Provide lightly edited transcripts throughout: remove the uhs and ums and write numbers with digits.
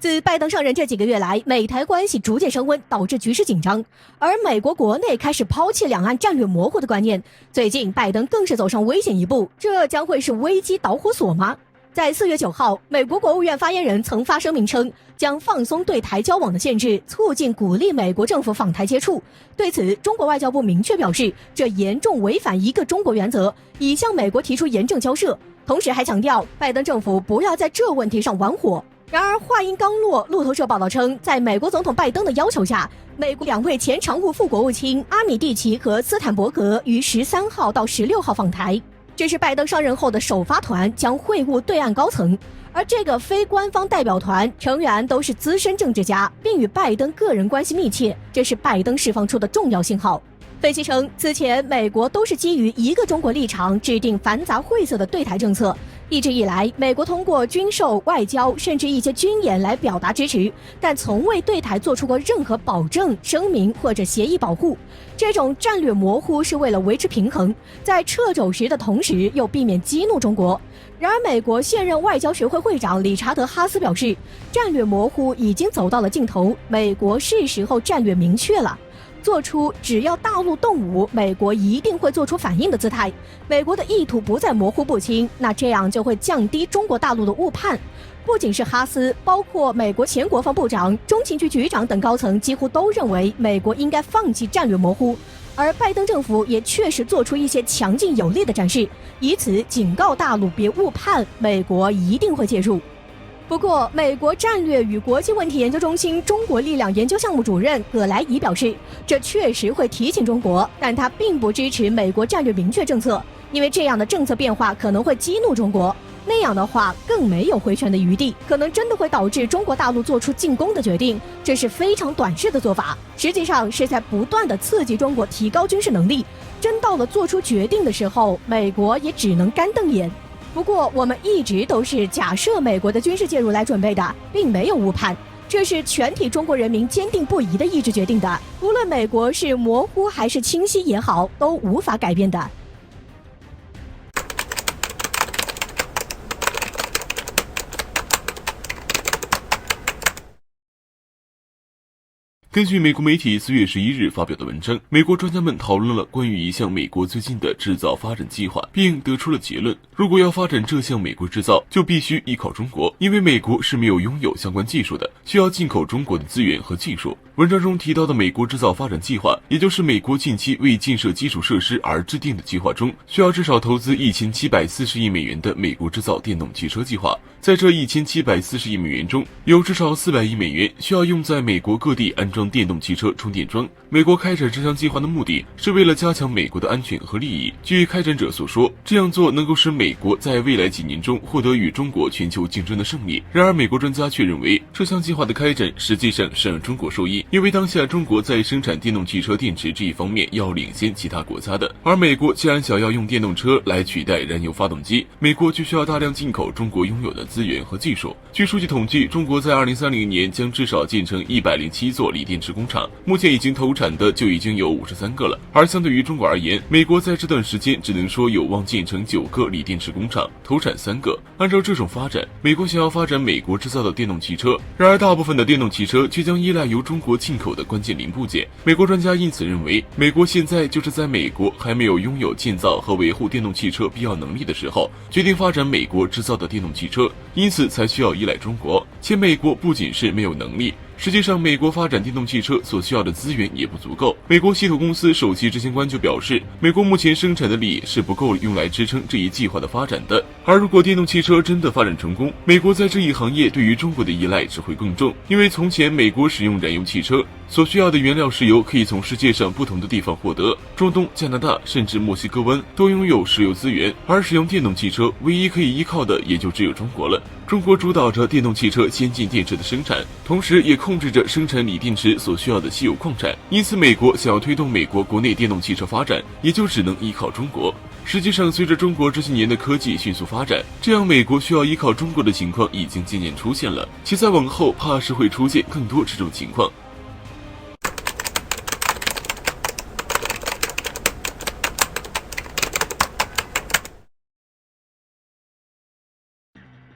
自拜登上任这几个月来，美台关系逐渐升温，导致局势紧张。而美国国内开始抛弃两岸战略模糊的观念，最近拜登更是走上危险一步，这将会是危机导火索吗？在4月9号，美国国务院发言人曾发声明称，将放松对台交往的限制，促进鼓励美国政府访台接触。对此，中国外交部明确表示，这严重违反一个中国原则，已向美国提出严正交涉。同时还强调，拜登政府不要在这问题上玩火。然而话音刚落，路透社报道称，在美国总统拜登的要求下，美国2位前常务副国务卿阿米蒂奇和斯坦伯格于13号到16号访台。这是拜登上任后的首发团，将会晤对岸高层。而这个非官方代表团成员都是资深政治家，并与拜登个人关系密切，这是拜登释放出的重要信号。分析称，此前美国都是基于一个中国立场制定繁杂晦涩的对台政策，一直以来，美国通过军售、外交，甚至一些军演来表达支持，但从未对台做出过任何保证、声明或者协议保护。这种战略模糊是为了维持平衡，在掣肘时的同时又避免激怒中国。然而，美国现任外交学会会长理查德·哈斯表示，战略模糊已经走到了尽头，美国是时候战略明确了。做出只要大陆动武，美国一定会做出反应的姿态。美国的意图不再模糊不清，那这样就会降低中国大陆的误判。不仅是哈斯，包括美国前国防部长、中情局局长等高层几乎都认为美国应该放弃战略模糊。而拜登政府也确实做出一些强劲有力的展示，以此警告大陆别误判，美国一定会介入。不过，美国战略与国际问题研究中心中国力量研究项目主任葛莱仪表示，这确实会提醒中国，但他并不支持美国战略明确政策，因为这样的政策变化可能会激怒中国，那样的话更没有回旋的余地，可能真的会导致中国大陆做出进攻的决定，这是非常短视的做法，实际上是在不断的刺激中国提高军事能力，真到了做出决定的时候，美国也只能干瞪眼。不过我们一直都是假设美国的军事介入来准备的，并没有误判，这是全体中国人民坚定不移的意志决定的，无论美国是模糊还是清晰也好，都无法改变的。根据美国媒体4月11日发表的文章，美国专家们讨论了关于一项美国最近的制造发展计划，并得出了结论：如果要发展这项美国制造，就必须依靠中国，因为美国是没有拥有相关技术的，需要进口中国的资源和技术。文章中提到的美国制造发展计划，也就是美国近期为建设基础设施而制定的计划中，需要至少投资1740亿美元的美国制造电动汽车计划。在这1740亿美元中，有至少400亿美元需要用在美国各地安装电动汽车充电桩。美国开展这项计划的目的是为了加强美国的安全和利益。据开展者所说，这样做能够使美国在未来几年中获得与中国全球竞争的胜利。然而，美国专家却认为，这项计划的开展实际上是让中国受益，因为当下中国在生产电动汽车电池这一方面要领先其他国家的。而美国既然想要用电动车来取代燃油发动机，美国就需要大量进口中国拥有的资源和技术。据数据统计，中国在2030年将至少建成107座锂电池工厂，目前已经投产的就已经有53个了。而相对于中国而言，美国在这段时间只能说有望建成9个锂电池工厂，投产3个。按照这种发展，美国想要发展美国制造的电动汽车，然而大部分的电动汽车却将依赖由中国进口的关键零部件。美国专家因此认为，美国现在就是在美国还没有拥有建造和维护电动汽车必要能力的时候，决定发展美国制造的电动汽车，因此才需要依赖中国。且美国不仅是没有能力，实际上，美国发展电动汽车所需要的资源也不足够。美国稀土公司首席执行官就表示，美国目前生产的锂是不够用来支撑这一计划的发展的。而如果电动汽车真的发展成功，美国在这一行业对于中国的依赖只会更重，因为从前美国使用燃油汽车所需要的原料石油可以从世界上不同的地方获得，中东、加拿大甚至墨西哥湾都拥有石油资源，而使用电动汽车唯一可以依靠的也就只有中国了。中国主导着电动汽车先进电池的生产，同时也控制着生产锂电池所需要的稀有矿产，因此美国想要推动美国国内电动汽车发展，也就只能依靠中国。实际上，随着中国这些年的科技迅速发展，这样美国需要依靠中国的情况已经渐渐出现了，其再往后怕是会出现更多这种情况。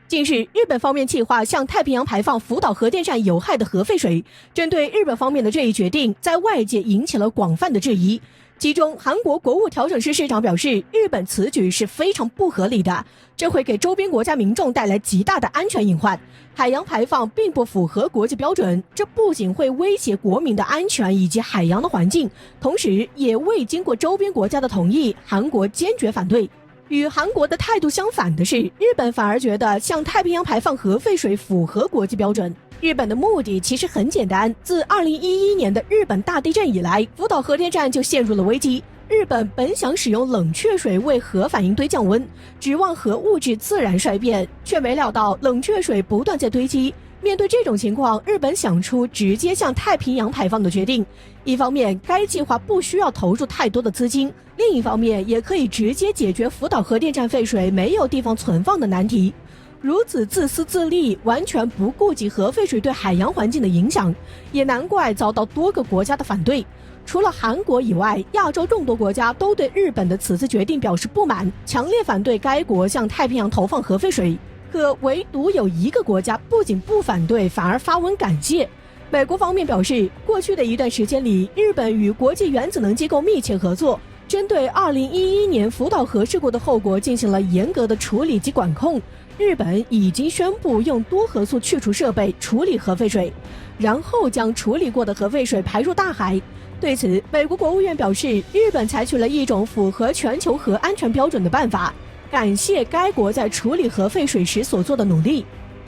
近日，日本方面计划向太平洋排放福岛核电站有害的核废水。针对日本方面的这一决定，在外界引起了广泛的质疑。其中，韩国国务调整司市长表示，日本此举是非常不合理的，这会给周边国家民众带来极大的安全隐患。海洋排放并不符合国际标准，这不仅会威胁国民的安全以及海洋的环境，同时也未经过周边国家的同意，韩国坚决反对。与韩国的态度相反的是，日本反而觉得向太平洋排放核废水符合国际标准。日本的目的其实很简单，自2011年的日本大地震以来，福岛核电站就陷入了危机。日本本想使用冷却水为核反应堆降温，指望核物质自然衰变，却没料到冷却水不断在堆积。面对这种情况，日本想出直接向太平洋排放的决定。一方面，该计划不需要投入太多的资金；另一方面，也可以直接解决福岛核电站废水没有地方存放的难题。如此自私自利，完全不顾及核废水对海洋环境的影响，也难怪遭到多个国家的反对。除了韩国以外，亚洲众多国家都对日本的此次决定表示不满，强烈反对该国向太平洋投放核废水。可唯独有一个国家不仅不反对，反而发文感谢。美国方面表示，过去的一段时间里，日本与国际原子能机构密切合作，针对2011年福岛核事故的后果进行了严格的处理及管控。日本已经宣布用多核素去除设备处理核废水，然后将处理过的核废水排入大海。对此，美国国务院表示，日本采取了一种符合全球核安全标准的办法，感谢该国在处理核废水时所做的努力。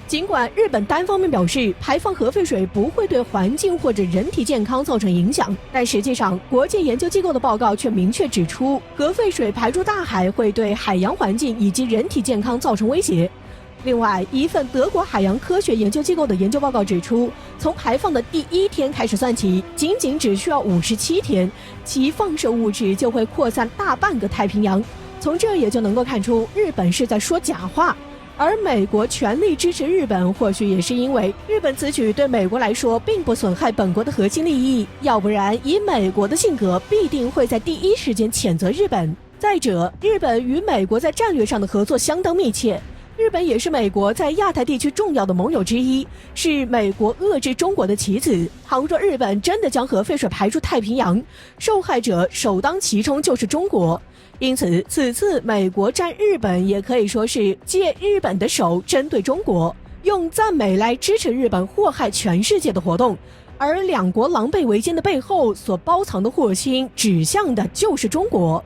尽管日本单方面表示排放核废水不会对环境或者人体健康造成影响，但实际上国际研究机构的报告却明确指出，核废水排入大海会对海洋环境以及人体健康造成威胁。另外，一份德国海洋科学研究机构的研究报告指出，从排放的第1天开始算起，仅只需要57天，其放射物质就会扩散大半个太平洋。从这也就能够看出，日本是在说假话。而美国全力支持日本，或许也是因为日本此举对美国来说并不损害本国的核心利益，要不然以美国的性格，必定会在第一时间谴责日本。再者，日本与美国在战略上的合作相当密切，日本也是美国在亚太地区重要的盟友之一，是美国遏制中国的棋子。倘若日本真的将核废水排入太平洋，受害者首当其冲就是中国。因此，此次美国战日本也可以说是借日本的手针对中国，用赞美来支持日本祸害全世界的活动。而两国狼狈为奸的背后所包藏的祸心，指向的就是中国。